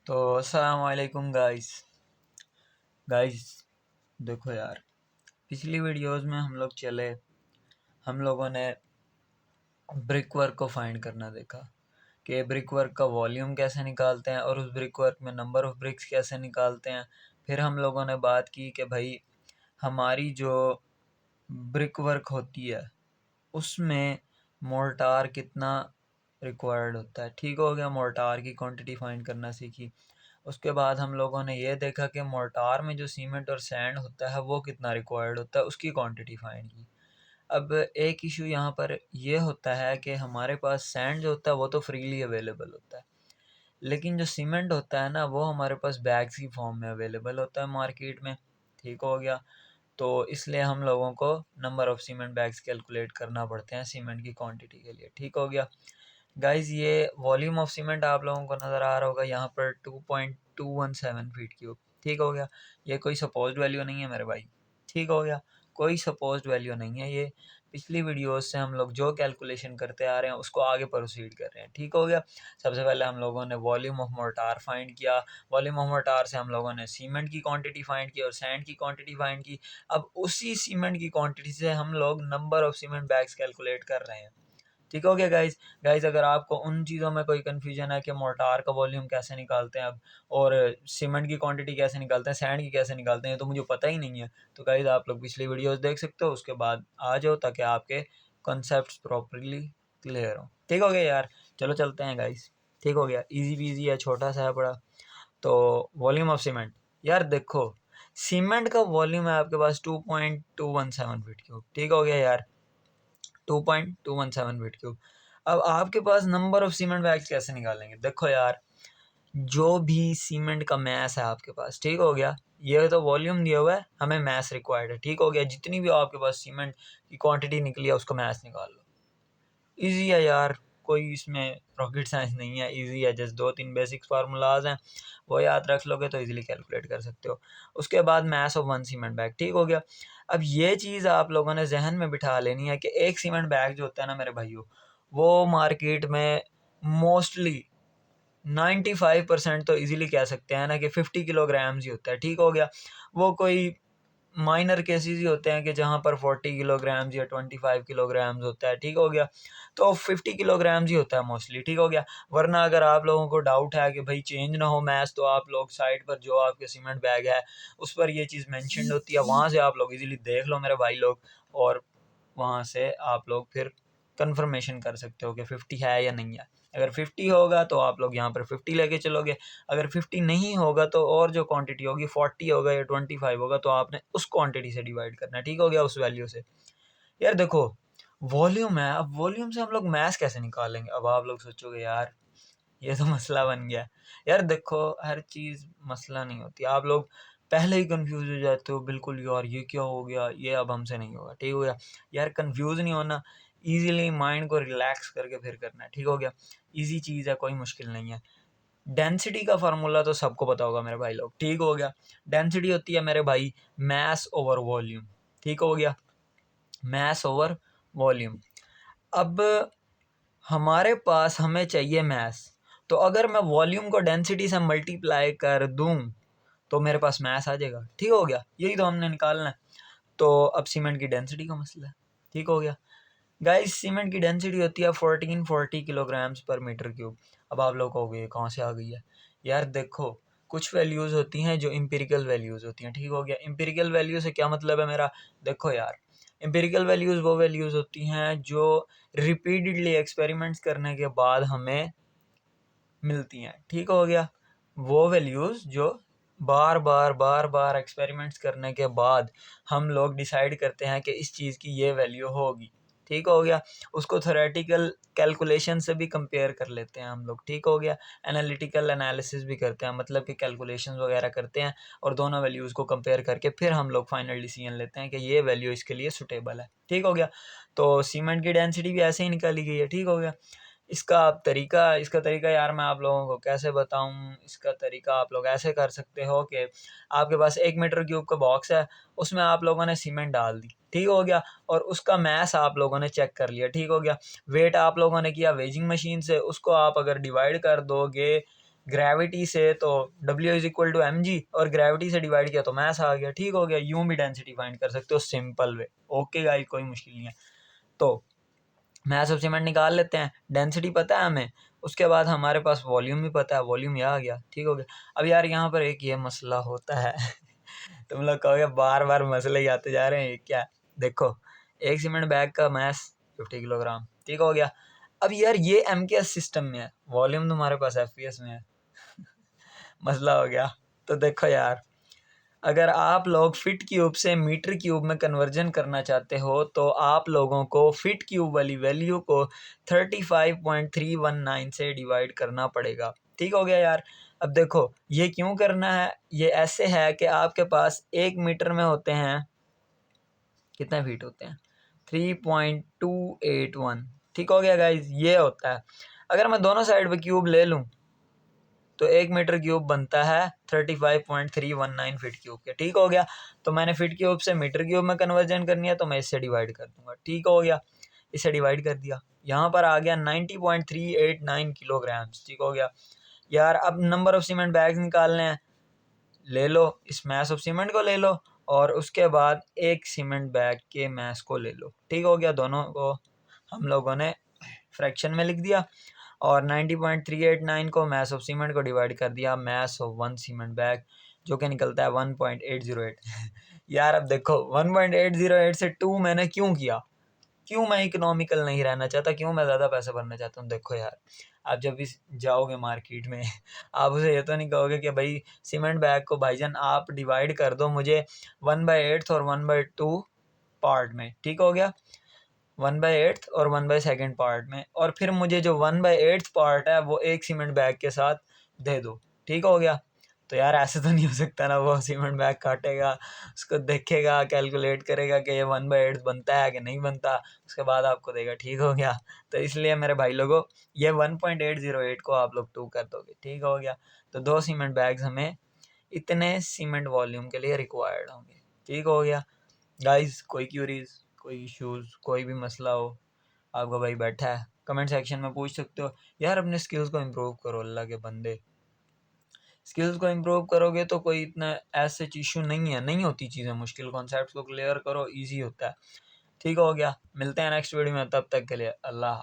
तो अस्सलाम वालेकुम गाइस देखो यार, पिछली वीडियोस में हम लोगों ने ब्रिक वर्क को फाइंड करना देखा कि ब्रिक वर्क का वॉल्यूम कैसे निकालते हैं और उस ब्रिक वर्क में नंबर ऑफ ब्रिक्स कैसे निकालते हैं। फिर हम लोगों ने बात की कि भाई हमारी जो ब्रिक वर्क होती है उसमें मोर्टार कितना रिक्वायर्ड होता है। ठीक हो गया, मोर्टार की क्वांटिटी फाइंड करना सीखी। उसके बाद हम लोगों ने ये देखा कि मोर्टार में जो सीमेंट और सैंड होता है वो कितना रिक्वायर्ड होता है, उसकी क्वांटिटी फाइंड की। अब एक इशू यहाँ पर ये होता है कि हमारे पास सैंड जो होता है वो तो फ्रीली अवेलेबल होता है, लेकिन जो सीमेंट होता है ना वो हमारे पास बैग्स की फॉर्म में अवेलेबल होता है मार्केट में। ठीक हो गया, तो इसलिए हम लोगों को number of cement bags calculate करना पड़ते हैं सीमेंट की क्वांटिटी के लिए। ठीक हो गया गाइज, ये वॉल्यूम ऑफ सीमेंट आप लोगों को नज़र आ रहा होगा यहाँ पर 2.217 फीट क्यूब। ठीक हो गया, ये कोई सपोज्ड वैल्यू नहीं है मेरे भाई। ठीक हो गया, कोई सपोज्ड वैल्यू नहीं है ये। पिछली वीडियोस से हम लोग जो कैलकुलेशन करते आ रहे हैं उसको आगे प्रोसीड कर रहे हैं। ठीक हो गया, सबसे पहले हम लोगों ने वॉल्यूम ऑफ मोर्टार फाइंड किया। वॉल्यूम ऑफ मोर्टार से हम लोगों ने सीमेंट की क्वांटिटी फाइंड की और सैंड की क्वांटिटी फाइंड की। अब उसी सीमेंट की क्वांटिटी से हम लोग number of cement bags calculate कर रहे हैं। ठीक हो गया गाइज। अगर आपको उन चीज़ों में कोई कन्फ्यूजन है कि मोर्टार का वॉल्यूम कैसे निकालते हैं अब, और सीमेंट की क्वांटिटी कैसे निकालते हैं, सैंड की कैसे निकालते हैं, तो मुझे पता ही नहीं है, तो गाइज आप लोग पिछली वीडियोस देख सकते हो, उसके बाद आ जाओ ताकि आपके कॉन्सेप्ट्स प्रॉपरली क्लियर हो। ठीक हो गया यार, चलो चलते हैं गाइज। ठीक हो गया, इजी पीजी है, छोटा सा है बड़ा। तो वॉल्यूम ऑफ सीमेंट, यार देखो सीमेंट का वॉल्यूम है आपके पास 2.217 फीट क्यूब। ठीक हो गया यार, 2.217 फीट क्यूब। अब आपके पास नंबर ऑफ सीमेंट बैग्स कैसे निकालेंगे? देखो यार, जो भी सीमेंट का मैस है आपके पास, ठीक हो गया, ये तो वॉल्यूम दिया हुआ है, हमें मैस रिक्वायर्ड है। ठीक हो गया, जितनी भी आपके पास सीमेंट की क्वांटिटी निकली है उसका मैस निकाल लो। इजी है यार, कोई इसमें रॉकेट साइंस नहीं है, इजी है। जस्ट दो तीन बेसिक्स फार्मूलाज हैं, वो याद रख लोगे तो इजीली कैलकुलेट कर सकते हो। उसके बाद mass of one cement bag. ठीक हो गया, अब ये चीज़ आप लोगों ने जहन में बिठा लेनी है कि एक सीमेंट बैग जो होता है ना मेरे भाइयों, वो मार्केट में मोस्टली 95% तो इजीली कह सकते हैं ना कि 50 किलोग्राम्स ही होता है। ठीक हो गया, वो कोई माइनर केसेस ही होते हैं कि जहाँ पर 40 किलोग्राम्स या 25 किलोग्राम्स होता है। ठीक हो गया, तो 50 किलोग्राम्स ही होता है मोस्टली। ठीक हो गया, वरना अगर आप लोगों को डाउट है कि भाई चेंज ना हो मैथ्स, तो आप लोग साइड पर जो आपके सीमेंट बैग है उस पर ये चीज़ मैंशनड होती है, वहाँ से आप लोग इजीली देख लो मेरे भाई लोग, और वहाँ से आप लोग फिर कंफर्मेशन कर सकते हो कि 50 है या नहीं है। अगर 50 होगा तो आप लोग यहाँ पर 50 लेके चलोगे, अगर 50 नहीं होगा तो और जो क्वांटिटी होगी 40 होगा या 25 होगा, तो आपने उस क्वांटिटी से डिवाइड करना है। ठीक हो गया, उस वैल्यू से। यार देखो, वॉल्यूम है, अब वॉल्यूम से हम लोग मैथ कैसे निकालेंगे? अब आप लोग सोचोगे यार ये तो मसला बन गया। यार देखो, हर चीज़ मसला नहीं होती, आप लोग पहले ही कंफ्यूज हो जाते हो, बिल्कुल यार ये क्या हो गया, ये अब हमसे नहीं होगा। ठीक हो गया यार, कंफ्यूज नहीं होना, इजीली माइंड को रिलैक्स करके फिर करना है। ठीक हो गया, इजी चीज़ है, कोई मुश्किल नहीं है। डेंसिटी का फार्मूला तो सबको पता होगा मेरे भाई लोग। ठीक हो गया, डेंसिटी होती है मेरे भाई मैस ओवर वॉल्यूम। ठीक हो गया, मैस ओवर वॉल्यूम। अब हमारे पास हमें चाहिए मैस, तो अगर मैं वॉल्यूम को डेंसिटी से मल्टीप्लाई कर दूं तो मेरे पास मैस आ जाएगा। ठीक हो गया, यही तो हमने निकालना है। तो अब सीमेंट की डेंसिटी का मसला है। ठीक हो गया गाइस, सीमेंट की डेंसिटी होती है 1440 किलोग्राम्स पर मीटर क्यूब। अब आप लोग कहोगे कहाँ से आ गई है? यार देखो, कुछ वैल्यूज़ होती हैं जो इम्पेरिकल वैल्यूज़ होती हैं। ठीक हो गया, इम्पेरिकल वैल्यू से क्या मतलब है मेरा? देखो यार, इम्पेरिकल वैल्यूज़ वो वैल्यूज़ होती हैं जो रिपीटेडली एक्सपेरिमेंट्स करने के बाद हमें मिलती हैं। ठीक हो गया, वो वैल्यूज़ जो बार बार एक्सपेरिमेंट्स करने के बाद हम लोग डिसाइड करते हैं कि इस चीज़ की ये वैल्यू होगी। ठीक हो गया, उसको थ्योरेटिकल कैलकुलेशन से भी कंपेयर कर लेते हैं हम लोग। ठीक हो गया, एनालिटिकल एनालिसिस भी करते हैं, मतलब कि कैलकुलेशंस वगैरह करते हैं और दोनों वैल्यूज़ को कंपेयर करके फिर हम लोग फाइनल डिसीजन लेते हैं कि ये वैल्यू इसके लिए सुटेबल है। ठीक हो गया, तो सीमेंट की डेंसिटी भी ऐसे ही निकाली गई है। ठीक हो गया, इसका तरीका यार मैं आप लोगों को कैसे बताऊं? इसका तरीका आप लोग ऐसे कर सकते हो कि आपके पास 1 मीटर क्यूब का बॉक्स है, उसमें आप लोगों ने सीमेंट डाल दी। ठीक हो गया, और उसका मैस आप लोगों ने चेक कर लिया। ठीक हो गया, वेट आप लोगों ने किया वेजिंग मशीन से, उसको आप अगर डिवाइड कर दोगे ग्रेविटी से तो W is equal to mg, और ग्रेविटी से डिवाइड किया तो मैस आ गया। ठीक हो गया, यूं भी डेंसिटी फाइंड कर सकते हो सिंपल वे। ओके गाइस, कोई मुश्किल नहीं है। तो मैस ऑफ सीमेंट निकाल लेते हैं, डेंसिटी पता है हमें, उसके बाद हमारे पास वॉल्यूम भी पता है, वॉल्यूम यहाँ आ गया। ठीक हो गया। अब यार यहाँ पर एक ये मसला होता है तुम लोग कहोगे बार बार मसले ही आते जा रहे हैं, क्या? देखो, एक सीमेंट बैग का मैस 50 किलोग्राम। ठीक हो गया। अब यार ये MKS सिस्टम में है, वॉल्यूम तुम्हारे पास FPS में है मसला हो गया। तो देखो यार, अगर आप लोग फीट क्यूब से मीटर क्यूब में कन्वर्जन करना चाहते हो तो आप लोगों को फीट क्यूब वाली वैल्यू को 35.319 से डिवाइड करना पड़ेगा। ठीक हो गया यार। अब देखो ये क्यों करना है, ये ऐसे है कि आपके पास 1 मीटर में होते हैं कितने फीट होते हैं, 3.281। ठीक हो गया गाइज, ये होता है। अगर मैं दोनों साइड पे क्यूब ले लूँ तो 1 मीटर क्यूब बनता है 35.319 फीट क्यूब के। ठीक हो गया। तो मैंने फीट क्यूब से मीटर क्यूब में कन्वर्जन करनी है तो मैं इससे डिवाइड कर दूंगा। ठीक हो गया, इसे डिवाइड कर दिया, यहाँ पर आ गया 90.389 किलोग्राम्स। ठीक हो गया यार। अब नंबर ऑफ सीमेंट बैग्स निकालने हैं, ले लो इस मैस ऑफ सीमेंट को ले लो, और उसके बाद एक सीमेंट बैग के मैस को ले लो। ठीक हो गया, दोनों को हम लोगों ने फ्रैक्शन में लिख दिया, और 90.389 को मैस ऑफ सीमेंट को डिवाइड कर दिया मैस ऑफ 1 सीमेंट बैग, जो कि निकलता है 1.808 यार अब देखो 1.808 से 2 मैंने क्यों किया, क्यों मैं इकोनॉमिकल नहीं रहना चाहता, क्यों मैं ज़्यादा पैसे भरना चाहता हूँ। देखो यार, आप जब भी जाओगे मार्केट में आप उसे ये तो नहीं कहोगे कि भाई सीमेंट बैग को भाईजान आप डिवाइड कर दो मुझे 1/8 और 1/2 पार्ट में। ठीक हो गया, 1/8 और 1/2 पार्ट में, और फिर मुझे जो 1/8 पार्ट है वो एक सीमेंट बैग के साथ दे दो। ठीक हो गया। तो यार ऐसे तो नहीं हो सकता ना, वो सीमेंट बैग काटेगा, उसको देखेगा, कैलकुलेट करेगा कि ये 1/8 बनता है कि नहीं बनता, उसके बाद आपको देगा। ठीक हो गया। तो इसलिए मेरे भाई लोगों, ये 1.808 को आप लोग 2 कर दोगे। ठीक हो गया। तो 2 सीमेंट बैग्स हमें इतने सीमेंट वॉल्यूम के लिए रिक्वायर्ड होंगे। ठीक हो गया गाइज। कोई क्यूरीज, कोई इश्यूज, कोई भी मसला हो, आपका भाई बैठा है, कमेंट सेक्शन में पूछ सकते हो। यार अपने स्किल्स को इम्प्रूव करो, अल्लाह के बंदे, स्किल्स को इम्प्रूव करोगे तो कोई इतना ऐसे इशू नहीं है, नहीं होती चीज़ें मुश्किल, कॉन्सेप्ट्स को क्लियर करो, ईजी होता है। ठीक हो गया, मिलते हैं नेक्स्ट वीडियो में, तब तक के लिए अल्लाह।